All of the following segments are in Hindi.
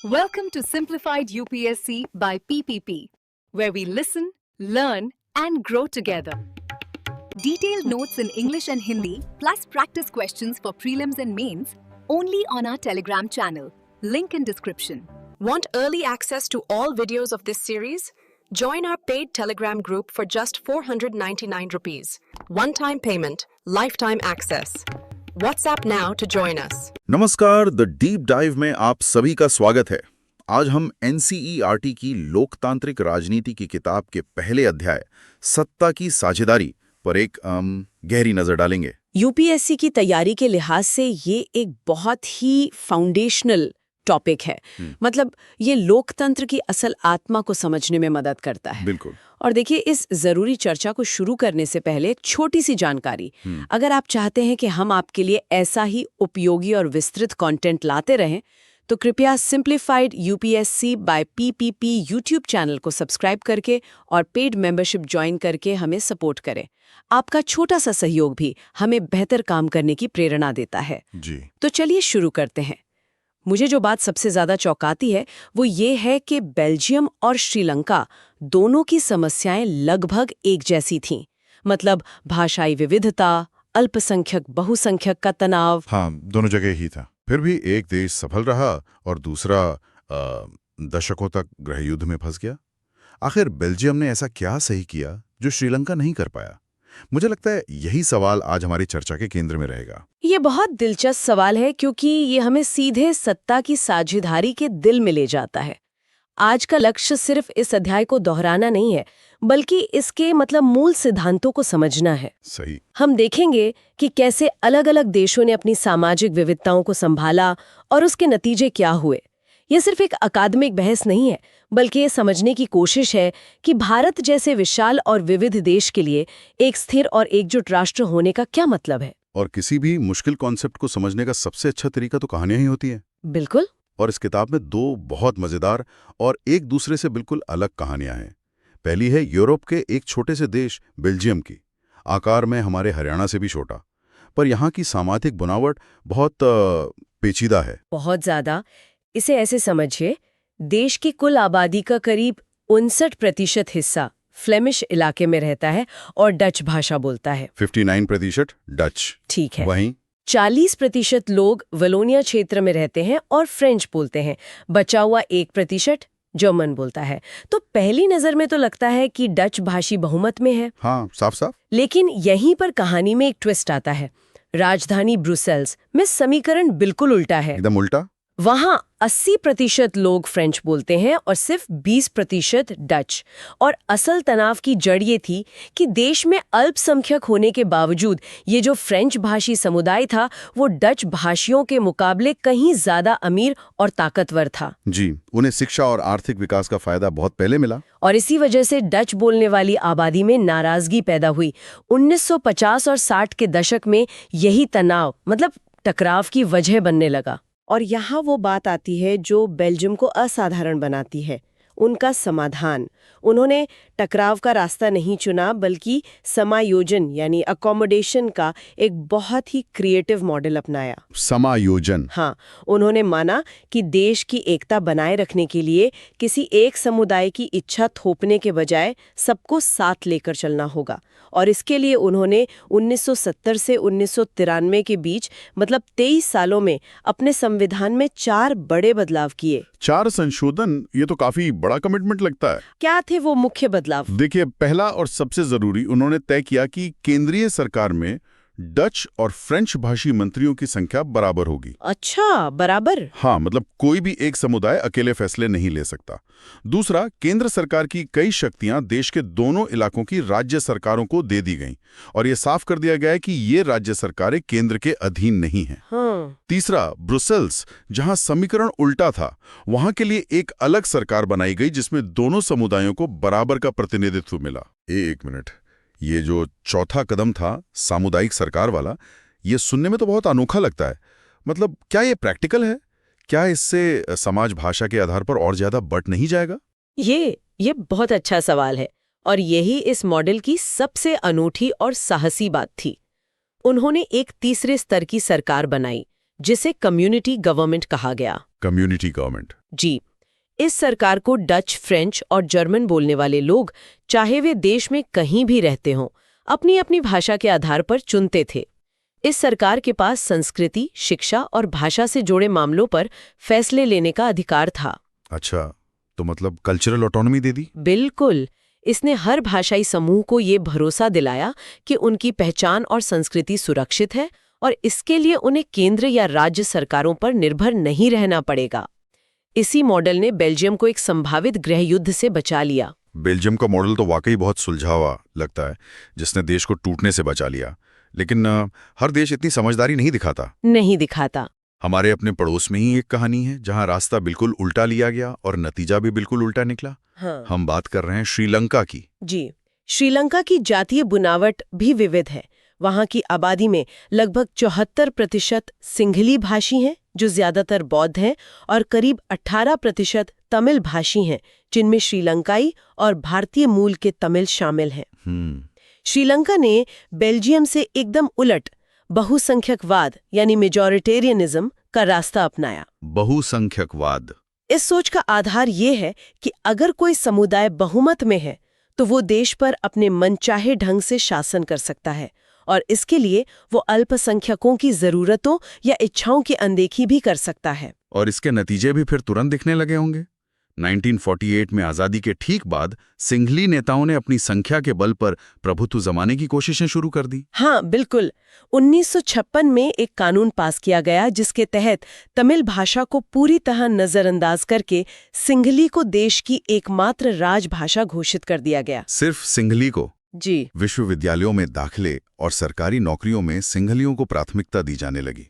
Welcome to Simplified UPSC by PPP, where we listen, learn, and grow together. Detailed notes in English and Hindi, plus practice questions for prelims and mains, only on our Telegram channel. Link in description. Want early access to all videos of this series? Join our paid Telegram group for just 499 rupees. One-time payment, lifetime access. WhatsApp now to join us. नमस्कार, द डीप डाइव में आप सभी का स्वागत है। आज हम एनसीईआरटी की लोकतांत्रिक राजनीति की किताब के पहले अध्याय सत्ता की साझेदारी पर एक गहरी नजर डालेंगे। यूपीएससी की तैयारी के लिहाज से ये एक बहुत ही फाउंडेशनल टॉपिक है। मतलब ये लोकतंत्र की असल आत्मा को समझने में मदद करता है। बिल्कुल। और देखिए, इस जरूरी चर्चा को शुरू करने से पहले एक छोटी सी जानकारी। अगर आप चाहते हैं कि हम आपके लिए ऐसा ही उपयोगी और विस्तृत कंटेंट लाते रहें, तो कृपया simplified UPSC by P P P YouTube channel को सब्सक्राइब करके और पेड मेंबरशिप ज्वाइन करके हमें सपोर्ट करें। आपका छोटा सा सहयोग भी हमें बेहतर काम करने की प्रेरणा देता है। जी। तो चलिए शुरू करते हैं। मुझे जो बात सबसे ज्यादा चौंकाती है वो ये है कि बेल्जियम और श्रीलंका दोनों की समस्याएं लगभग एक जैसी थीं। मतलब भाषाई विविधता, अल्पसंख्यक बहुसंख्यक का तनाव। हाँ, दोनों जगह ही था। फिर भी एक देश सफल रहा और दूसरा दशकों तक गृहयुद्ध में फंस गया। आखिर बेल्जियम ने ऐसा क्या सही किया जो श्रीलंका नहीं कर पाया? मुझे लगता है यही सवाल आज हमारी चर्चा के केंद्र में रहेगा। ये बहुत दिलचस्प सवाल है क्योंकि ये हमें सीधे सत्ता की साझेदारी के दिल में ले जाता है। आज का लक्ष्य सिर्फ इस अध्याय को दोहराना नहीं है, बल्कि इसके मूल सिद्धांतों को समझना है। सही। हम देखेंगे कि कैसे अलग अलग देशों ने अपनी सामाजिक विविधताओं को संभाला और उसके नतीजे क्या हुए। ये सिर्फ एक अकादमिक बहस नहीं है, बल्कि ये समझने की कोशिश है कि भारत जैसे विशाल और विविध देश के लिए एक स्थिर और एकजुट राष्ट्र होने का क्या मतलब है। और किसी भी मुश्किल कॉन्सेप्ट को समझने का सबसे अच्छा तरीका तो कहानियां ही होती है। बिल्कुल। और इस किताब में दो बहुत मजेदार और एक दूसरे से बिल्कुल अलग कहानियां हैं। पहली है यूरोप के एक छोटे से देश बेल्जियम की। आकार में हमारे हरियाणा से भी छोटा, पर यहाँ की सामाजिक बनावट बहुत पेचीदा है। बहुत ज्यादा। इसे ऐसे समझिए, देश की कुल आबादी का करीब 59% हिस्सा फ्लेमिश इलाके में रहता है और डच भाषा बोलता है। 59% डच। ठीक है। वहीं 40% लोग वलोनिया क्षेत्र में रहते हैं और फ्रेंच बोलते हैं। बचा हुआ 1% जर्मन बोलता है। तो पहली नजर में तो लगता है कि डच भाषी बहुमत में है। हाँ, साफ साफ। लेकिन यहीं पर कहानी में एक ट्विस्ट आता है। राजधानी ब्रुसेल्स में समीकरण बिल्कुल उल्टा है। एकदम उल्टा। वहां 80% लोग फ्रेंच बोलते हैं और सिर्फ 20% डच। और असल तनाव की जड़ ये थी कि देश में अल्पसंख्यक होने के बावजूद ये जो फ्रेंच भाषी समुदाय था वो डच भाषियों के मुकाबले कहीं ज्यादा अमीर और ताकतवर था। जी, उन्हें शिक्षा और आर्थिक विकास का फायदा बहुत पहले मिला। और इसी वजह से डच बोलने वाली आबादी में नाराजगी पैदा हुई। 1950 और 60 के दशक में यही तनाव टकराव की वजह बनने लगा। और यहाँ वो बात आती है जो बेल्जियम को असाधारण बनाती है, उनका समाधान। उन्होंने टकराव का रास्ता नहीं चुना, बल्कि समायोजन यानी अकोमोडेशन का एक बहुत ही क्रिएटिव मॉडल अपनाया। समायोजन। हाँ, उन्होंने माना कि देश की एकता बनाए रखने के लिए किसी एक समुदाय की इच्छा थोपने के बजाय सबको साथ लेकर चलना होगा। और इसके लिए उन्होंने 1970 से 1993 के बीच 23 सालों में अपने संविधान में 4 बड़े बदलाव किए। 4 संशोधन, ये तो काफी बड़ा कमिटमेंट लगता है। क्या थे वो मुख्य बदलाव? देखिए, पहला और सबसे जरूरी, उन्होंने तय किया कि केंद्रीय सरकार में डच और फ्रेंच भाषी मंत्रियों की संख्या बराबर होगी। अच्छा, बराबर? हाँ, कोई भी एक समुदाय अकेले फैसले नहीं ले सकता। दूसरा, केंद्र सरकार की कई शक्तियां देश के दोनों इलाकों की राज्य सरकारों को दे दी गईं और ये साफ कर दिया गया है कि ये राज्य सरकारें केंद्र के अधीन नहीं हैं। हाँ। तीसरा, ब्रुसेल्स, जहां समीकरण उल्टा था, वहां के लिए एक अलग सरकार बनाई गई जिसमें दोनों समुदायों को बराबर का प्रतिनिधित्व मिला। एक मिनट, ये जो चौथा कदम था सामुदायिक सरकार वाला, ये सुनने में तो बहुत अनोखा लगता है। क्या ये प्रैक्टिकल है? क्या इससे समाज भाषा के आधार पर और ज्यादा बंट नहीं जाएगा? ये बहुत अच्छा सवाल है और यही इस मॉडल की सबसे अनूठी और साहसी बात थी। उन्होंने एक तीसरे स्तर की सरकार बनाई जिसे कम्युनिटी गवर्नमेंट कहा गया। Community government. जी, इस सरकार को डच, फ्रेंच और जर्मन बोलने वाले लोग, चाहे वे देश में कहीं भी रहते हों, अपनी अपनी भाषा के आधार पर चुनते थे। इस सरकार के पास संस्कृति, शिक्षा और भाषा से जुड़े मामलों पर फैसले लेने का अधिकार था। अच्छा, तो मतलब कल्चरल ऑटोनॉमी दे दी? बिल्कुल। इसने हर भाषाई समूह को ये भरोसा दिलाया कि उनकी पहचान और संस्कृति सुरक्षित है और इसके लिए उन्हें केंद्र या राज्य सरकारों पर निर्भर नहीं रहना पड़ेगा। इसी मॉडल ने बेल्जियम को एक संभावित गृह युद्ध से बचा लिया। बेल्जियम का मॉडल तो वाकई बहुत सुलझावा लगता है, जिसने देश को टूटने से बचा लिया। लेकिन हर देश इतनी समझदारी नहीं दिखाता। हमारे अपने पड़ोस में ही एक कहानी है जहां रास्ता बिल्कुल उल्टा लिया गया और नतीजा भी बिल्कुल उल्टा निकला। हाँ। हम बात कर रहे हैं श्रीलंका की। जी, श्रीलंका की जातीय बुनावट भी विविध है। वहां की आबादी में लगभग 74% सिंघली भाषी हैं, जो ज्यादातर बौद्ध हैं, और करीब 18% तमिल भाषी हैं, जिनमें श्रीलंकाई और भारतीय मूल के तमिल शामिल हैं। श्रीलंका ने बेल्जियम से एकदम उलट बहुसंख्यकवाद यानी मेजॉरिटेरियनिज्म का रास्ता अपनाया। बहुसंख्यकवाद। इस सोच का आधार ये है कि अगर कोई समुदाय बहुमत में है तो वो देश पर अपने मनचाहे ढंग से शासन कर सकता है और इसके लिए वो अल्पसंख्यकों की जरूरतों या इच्छाओं की अनदेखी भी कर सकता है। और इसके नतीजे भी फिर तुरंत दिखने लगे होंगे। 1948 में आजादी के ठीक बाद सिंघली नेताओं ने अपनी संख्या के बल पर प्रभुत्व जमाने की कोशिशें शुरू कर दी। हाँ, बिल्कुल। 1956 में एक कानून पास किया गया जिसके तहत तमिल भाषा को पूरी तरह नजरअंदाज करके सिंघली को देश की एकमात्र राजभाषा घोषित कर दिया गया। सिर्फ सिंघली को? जी। विश्वविद्यालयों में दाखिले और सरकारी नौकरियों में सिंघलियों को प्राथमिकता दी जाने लगी।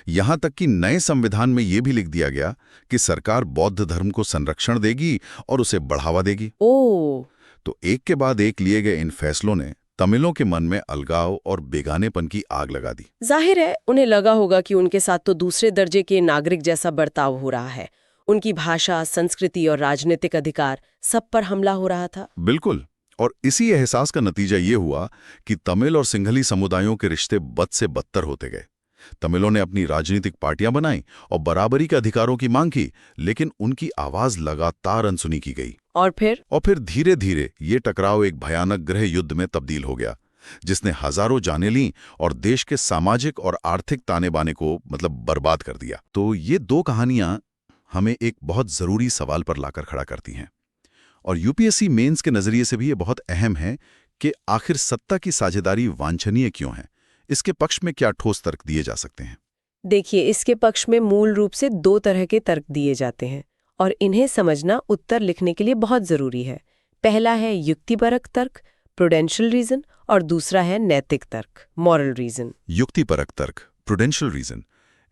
यहां तक कि नए संविधान में यह भी लिख दिया गया कि सरकार बौद्ध धर्म को संरक्षण देगी और उसे बढ़ावा देगी। तो एक के बाद एक लिए गए इन फैसलों ने तमिलों के मन में अलगाव और बेगानेपन की आग लगा दी। जाहिर है उन्हें लगा होगा कि उनके साथ तो दूसरे दर्जे के नागरिक जैसा बर्ताव हो रहा है। उनकी भाषा, संस्कृति और राजनीतिक अधिकार सब पर हमला हो रहा था। बिल्कुल। और इसी एहसास का नतीजा ये हुआ कि तमिल और सिंघली समुदायों के रिश्ते बद से बदतर होते गए। तमिलों ने अपनी राजनीतिक पार्टियां बनाई और बराबरी के अधिकारों की मांग की, लेकिन उनकी आवाज लगातार अनसुनी की गई। और फिर धीरे धीरे ये टकराव एक भयानक गृह युद्ध में तब्दील हो गया, जिसने हजारों जानें लीं और देश के सामाजिक और आर्थिक ताने बाने को बर्बाद कर दिया। तो ये दो कहानियां हमें एक बहुत जरूरी सवाल पर लाकर खड़ा करती हैं, और यूपीएससी मेंस के नजरिए से भी ये बहुत अहम है कि आखिर सत्ता की साझेदारी वांछनीय क्यों है। इसके पक्ष में क्या ठोस तर्क दिए जा सकते हैं? देखिए, इसके पक्ष में मूल रूप से 2 तरह के तर्क दिए जाते हैं और इन्हें समझना उत्तर लिखने के लिए बहुत जरूरी है। पहला है युक्तिपरक तर्क, प्रूडेंशियल रीजन, और दूसरा है नैतिक तर्क, मॉरल रीजन। युक्तिपरक तर्क, प्रूडेंशियल रीजन,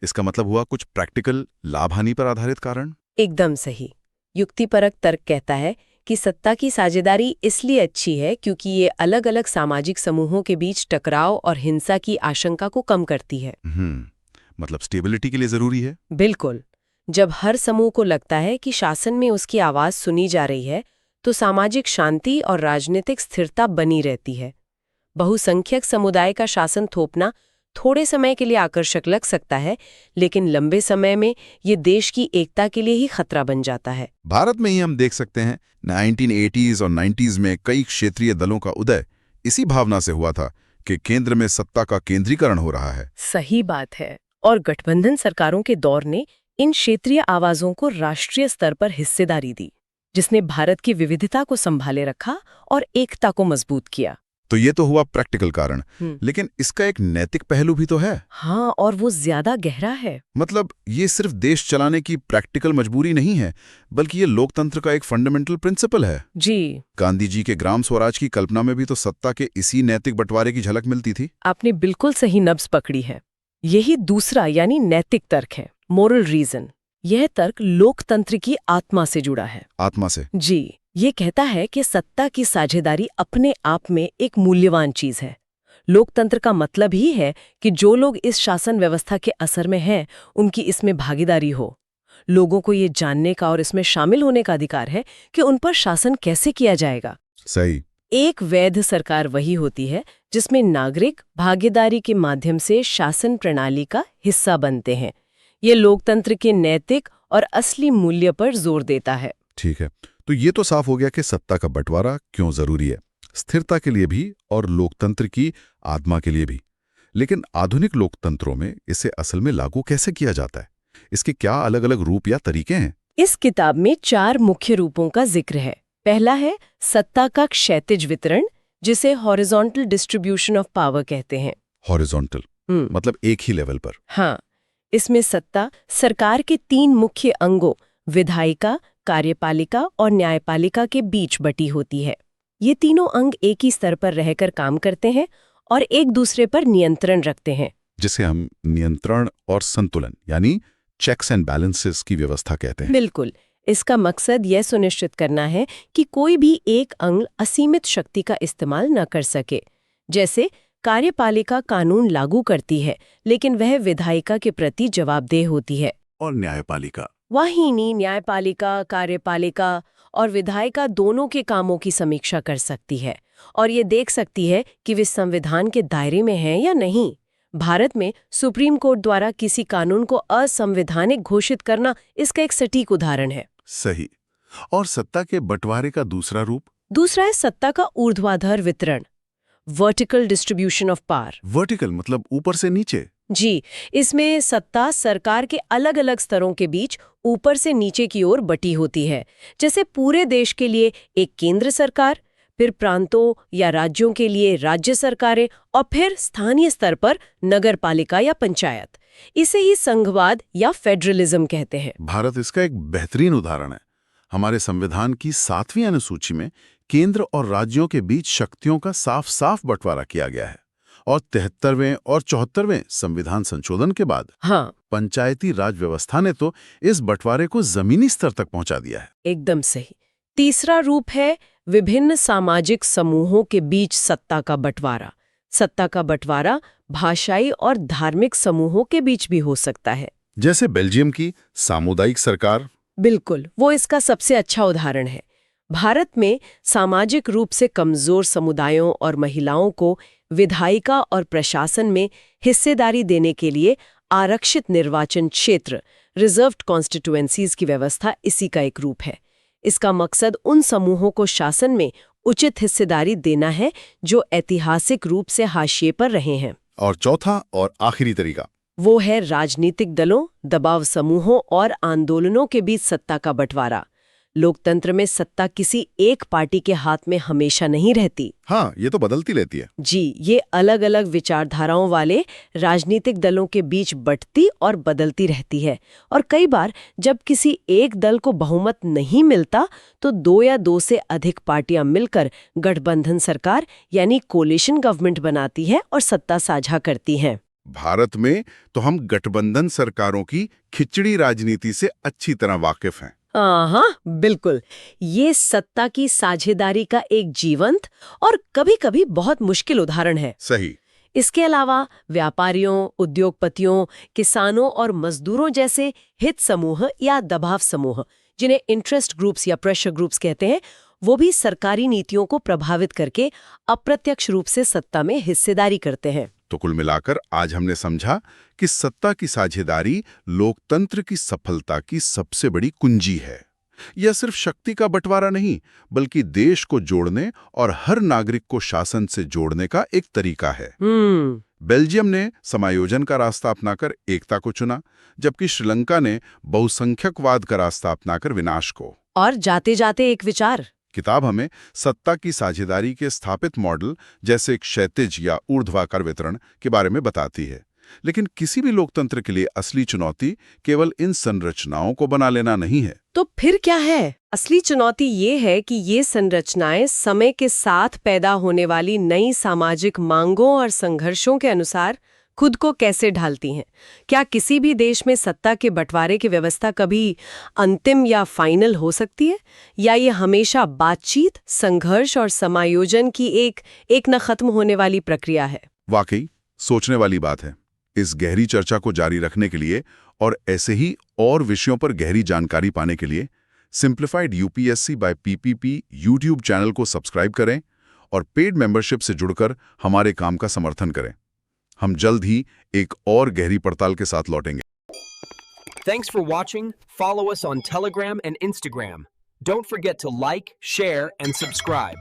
इसका मतलब हुआ कुछ प्रैक्टिकल लाभ हानि पर आधारित कारण? एकदम सही। युक्तिपरक तर्क कहता है कि सत्ता की साझेदारी इसलिए अच्छी है क्योंकि ये अलग अलग सामाजिक समूहों के बीच टकराव और हिंसा की आशंका को कम करती है। मतलब स्टेबिलिटी के लिए जरूरी है। बिल्कुल। जब हर समूह को लगता है कि शासन में उसकी आवाज सुनी जा रही है तो सामाजिक शांति और राजनीतिक स्थिरता बनी रहती है। बहुसंख्यक समुदाय का शासन थोपना थोड़े समय के लिए आकर्षक लग सकता है, लेकिन लंबे समय में ये देश की एकता के लिए ही खतरा बन जाता है। भारत में ही हम देख सकते हैं 1980s और 90s में कई क्षेत्रीय दलों का उदय इसी भावना से हुआ था कि केंद्र में सत्ता का केंद्रीकरण हो रहा है। सही बात है। और गठबंधन सरकारों के दौर ने इन क्षेत्रीय आवाजों को राष्ट्रीय स्तर पर हिस्सेदारी दी, जिसने भारत की विविधता को संभाले रखा और एकता को मजबूत किया। तो ये तो हुआ प्रैक्टिकल कारण, लेकिन इसका एक नैतिक पहलू भी तो है। हाँ, और वो ज्यादा गहरा है। मतलब ये सिर्फ देश चलाने की प्रैक्टिकल मजबूरी नहीं है, बल्कि ये लोकतंत्र का एक फंडामेंटल प्रिंसिपल है। जी। गांधी जी के ग्राम स्वराज की कल्पना में भी तो सत्ता के इसी नैतिक बंटवारे की झलक मिलती थी। आपने बिल्कुल सही नब्ज पकड़ी है। यही दूसरा यानी नैतिक तर्क है, मोरल रीजन। यह तर्क लोकतंत्र की आत्मा से जुड़ा है। आत्मा से? जी। ये कहता है कि सत्ता की साझेदारी अपने आप में एक मूल्यवान चीज है। लोकतंत्र का मतलब ही है कि जो लोग इस शासन व्यवस्था के असर में हैं, उनकी इसमें भागीदारी हो। लोगों को ये जानने का और इसमें शामिल होने का अधिकार है कि उन पर शासन कैसे किया जाएगा। सही। एक वैध सरकार वही होती है जिसमें नागरिक भागीदारी के माध्यम से शासन प्रणाली का हिस्सा बनते हैं, ये लोकतंत्र के नैतिक और असली मूल्य पर जोर देता है। ठीक है, तो ये तो साफ हो गया कि सत्ता का बंटवारा क्यों जरूरी है, स्थिरता के लिए भी और लोकतंत्र की आत्मा के लिए भी। लेकिन आधुनिक लोकतंत्रों में इसे असल में लागू कैसे किया जाता है? इसके क्या अलग-अलग रूप या तरीके हैं? इस किताब में 4 मुख्य रूपों का जिक्र है। पहला है सत्ता का क्षैतिज वितरण, जिसे हॉरिजॉन्टल डिस्ट्रीब्यूशन ऑफ पावर कहते हैं। हॉरिजॉन्टल मतलब एक ही लेवल पर। हाँ, इसमें सत्ता सरकार के 3 मुख्य अंगों विधायिका, कार्यपालिका और न्यायपालिका के बीच बटी होती है। ये तीनों अंग एक ही स्तर पर रहकर काम करते हैं और एक दूसरे पर नियंत्रण रखते हैं, जिसे हम नियंत्रण और संतुलन यानी चेक्स एंड बैलेंसेस की व्यवस्था कहते हैं। बिल्कुल। इसका मकसद यह सुनिश्चित करना है कि कोई भी एक अंग असीमित शक्ति का इस्तेमाल न कर सके। जैसे कार्यपालिका कानून लागू करती है, लेकिन वह विधायिका के प्रति जवाबदेह होती है। और न्यायपालिका वाहिनी न्यायपालिका, कार्यपालिका और विधायिका दोनों के कामों की समीक्षा कर सकती है और ये देख सकती है कि वे संविधान के दायरे में हैं या नहीं। भारत में सुप्रीम कोर्ट द्वारा किसी कानून को असंवैधानिक घोषित करना इसका एक सटीक उदाहरण है। सही। और सत्ता के बंटवारे का दूसरा रूप? दूसरा है सत्ता का ऊर्ध्वाधर वितरण, vertical distribution of power. Vertical मतलब ऊपर से नीचे? जी, इसमें सत्ता सरकार के अलग अलग स्तरों के बीच ऊपर से नीचे की ओर बटी होती है। जैसे पूरे देश के लिए एक केंद्र सरकार, फिर प्रांतों या राज्यों के लिए राज्य सरकारें और फिर स्थानीय स्तर पर नगर पालिका या पंचायत। इसे ही संघवाद या फेडरलिज्म कहते हैं। भारत इसका एक बेहतरीन उदाहरण है। हमारे संविधान की 7वीं अनुसूची में केंद्र और राज्यों के बीच शक्तियों का साफ साफ बंटवारा किया गया है और 73वें और 74वें संविधान संशोधन के बाद पंचायती राज व्यवस्था ने तो इस बंटवारे को जमीनी स्तर तक पहुंचा दिया है। एकदम सही। तीसरा रूप है विभिन्न सामाजिक समूहों के बीच सत्ता का बंटवारा। सत्ता का बंटवारा भाषाई और धार्मिक समूहों के बीच भी हो सकता है। जैसे बेल्जियम की सामुदायिक सरकार। बिल्कुल, वो इसका सबसे अच्छा उदाहरण है। भारत में सामाजिक रूप से कमजोर समुदायों और महिलाओं को विधायिका और प्रशासन में हिस्सेदारी देने के लिए आरक्षित निर्वाचन क्षेत्र, रिजर्व्ड कॉन्स्टिट्यूएंसीज की व्यवस्था इसी का एक रूप है। इसका मकसद उन समूहों को शासन में उचित हिस्सेदारी देना है जो ऐतिहासिक रूप से हाशिए पर रहे हैं। और चौथा और आखिरी तरीका वो है राजनीतिक दलों, दबाव समूहों और आंदोलनों के बीच सत्ता का बंटवारा। लोकतंत्र में सत्ता किसी एक पार्टी के हाथ में हमेशा नहीं रहती। हाँ, ये तो बदलती रहती है। जी, ये अलग अलग विचारधाराओं वाले राजनीतिक दलों के बीच बंटती और बदलती रहती है। और कई बार जब किसी एक दल को बहुमत नहीं मिलता तो 2 या 2 से अधिक पार्टियां मिलकर गठबंधन सरकार यानी कोलिशन गवर्नमेंट बनाती है और सत्ता साझा करती हैं। भारत में तो हम गठबंधन सरकारों की खिचड़ी राजनीति से अच्छी तरह वाकिफ हैं। हाँ, बिल्कुल। ये सत्ता की साझेदारी का एक जीवंत और कभी-कभी बहुत मुश्किल उदाहरण है। सही। इसके अलावा व्यापारियों, उद्योगपतियों, किसानों और मजदूरों जैसे हित समूह या दबाव समूह, जिन्हें इंटरेस्ट ग्रुप्स या प्रेशर ग्रुप्स कहते हैं, वो भी सरकारी नीतियों को प्रभावित करके अप्रत्यक्ष रूप से सत्ता में हिस्सेदारी करते हैं। तो कुल मिलाकर आज हमने समझा कि सत्ता की साझेदारी लोकतंत्र की सफलता की सबसे बड़ी कुंजी है। यह सिर्फ शक्ति का बंटवारा नहीं, बल्कि देश को जोड़ने और हर नागरिक को शासन से जोड़ने का एक तरीका है। बेल्जियम ने समायोजन का रास्ता अपनाकर एकता को चुना, जबकि श्रीलंका ने बहुसंख्यकवाद का रास्ता अपनाकर विनाश को। और जाते जाते एक विचार। किताब हमें सत्ता की साझेदारी के स्थापित मॉडल जैसे क्षैतिज या ऊर्ध्वाधर वितरण के बारे में बताती है। लेकिन किसी भी लोकतंत्र के लिए असली चुनौती केवल इन संरचनाओं को बना लेना नहीं है। तो फिर क्या है? असली चुनौती ये है कि ये संरचनाएं समय के साथ पैदा होने वाली नई सामाजिक मांगों और संघर्षों के अनुसार खुद को कैसे ढालती हैं। क्या किसी भी देश में सत्ता के बंटवारे की व्यवस्था कभी अंतिम या फाइनल हो सकती है, या ये हमेशा बातचीत, संघर्ष और समायोजन की एक न खत्म होने वाली प्रक्रिया है? वाकई सोचने वाली बात है। इस गहरी चर्चा को जारी रखने के लिए और ऐसे ही और विषयों पर गहरी जानकारी पाने के लिए simplified UPSC by P P P YouTube channel को सब्सक्राइब करें और पेड मेंबरशिप से जुड़कर हमारे काम का समर्थन करें। हम जल्द ही एक और गहरी पड़ताल के साथ लौटेंगे। Thanks for watching. Follow us on Telegram and Instagram. Don't forget to like, share, and subscribe.